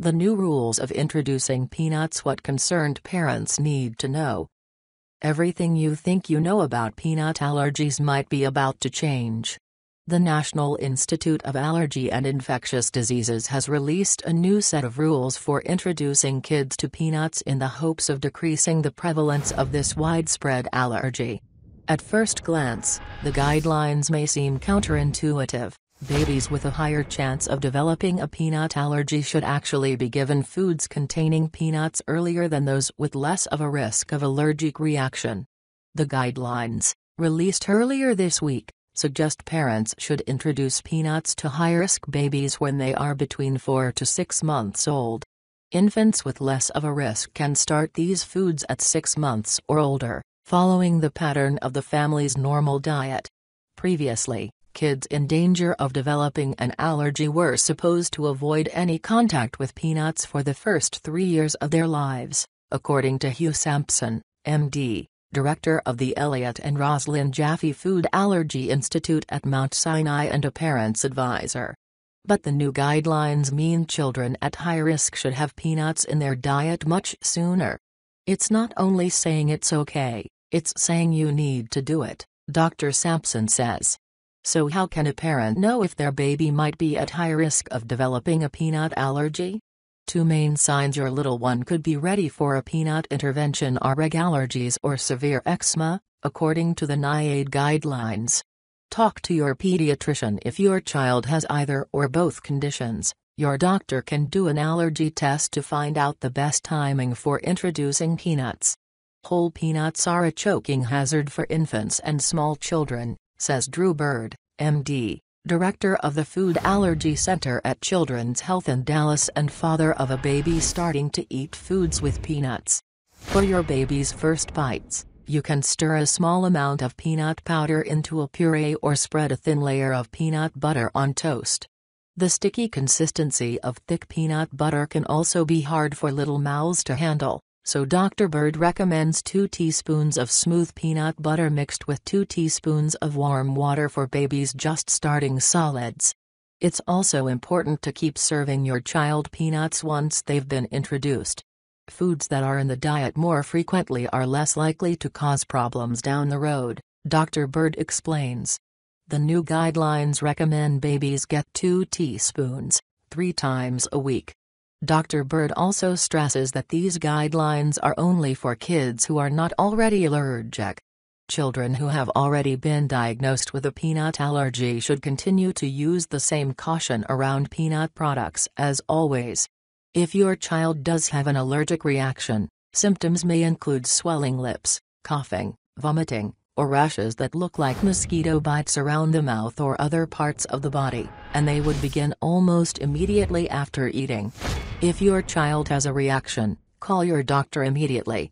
The new rules of introducing peanuts: what concerned parents need to know. Everything you think you know about peanut allergies might be about to change. The National Institute of Allergy and Infectious Diseases has released a new set of rules for introducing kids to peanuts in the hopes of decreasing the prevalence of this widespread allergy. At first glance, the guidelines may seem counterintuitive. Babies with a higher chance of developing a peanut allergy should actually be given foods containing peanuts earlier than those with less of a risk of allergic reaction. The guidelines, released earlier this week, suggest parents should introduce peanuts to high-risk babies when they are between 4 to 6 months old. Infants with less of a risk can start these foods at 6 months or older, following the pattern of the family's normal diet. Previously, kids in danger of developing an allergy were supposed to avoid any contact with peanuts for the first 3 years of their lives, according to Hugh Sampson, MD, director of the Elliot and Rosalind Jaffe Food Allergy Institute at Mount Sinai and a parent's advisor. But the new guidelines mean children at high risk should have peanuts in their diet much sooner. It's not only saying it's okay, it's saying you need to do it, Dr. Sampson says. So how can a parent know if their baby might be at high risk of developing a peanut allergy? 2 main signs your little one could be ready for a peanut intervention are reg allergies or severe eczema, according to the NIAID guidelines. Talk to your pediatrician if your child has either or both conditions. Your doctor can do an allergy test to find out the best timing for introducing peanuts. Whole peanuts are a choking hazard for infants and small children, says Drew Bird, MD, director of the Food Allergy Center at Children's Health in Dallas and father of a baby starting to eat foods with peanuts. For your baby's first bites, you can stir a small amount of peanut powder into a puree or spread a thin layer of peanut butter on toast. The sticky consistency of thick peanut butter can also be hard for little mouths to handle. So Dr. Bird recommends 2 teaspoons of smooth peanut butter mixed with 2 teaspoons of warm water for babies just starting solids. It's also important to keep serving your child peanuts once they've been introduced. Foods that are in the diet more frequently are less likely to cause problems down the road, Dr. Bird explains. The new guidelines recommend babies get 2 teaspoons, 3 times a week. Dr. Bird also stresses that these guidelines are only for kids who are not already allergic. Children who have already been diagnosed with a peanut allergy should continue to use the same caution around peanut products as always. If your child does have an allergic reaction, symptoms may include swelling lips, coughing, vomiting, or rashes that look like mosquito bites around the mouth or other parts of the body, and they would begin almost immediately after eating. If your child has a reaction, call your doctor immediately.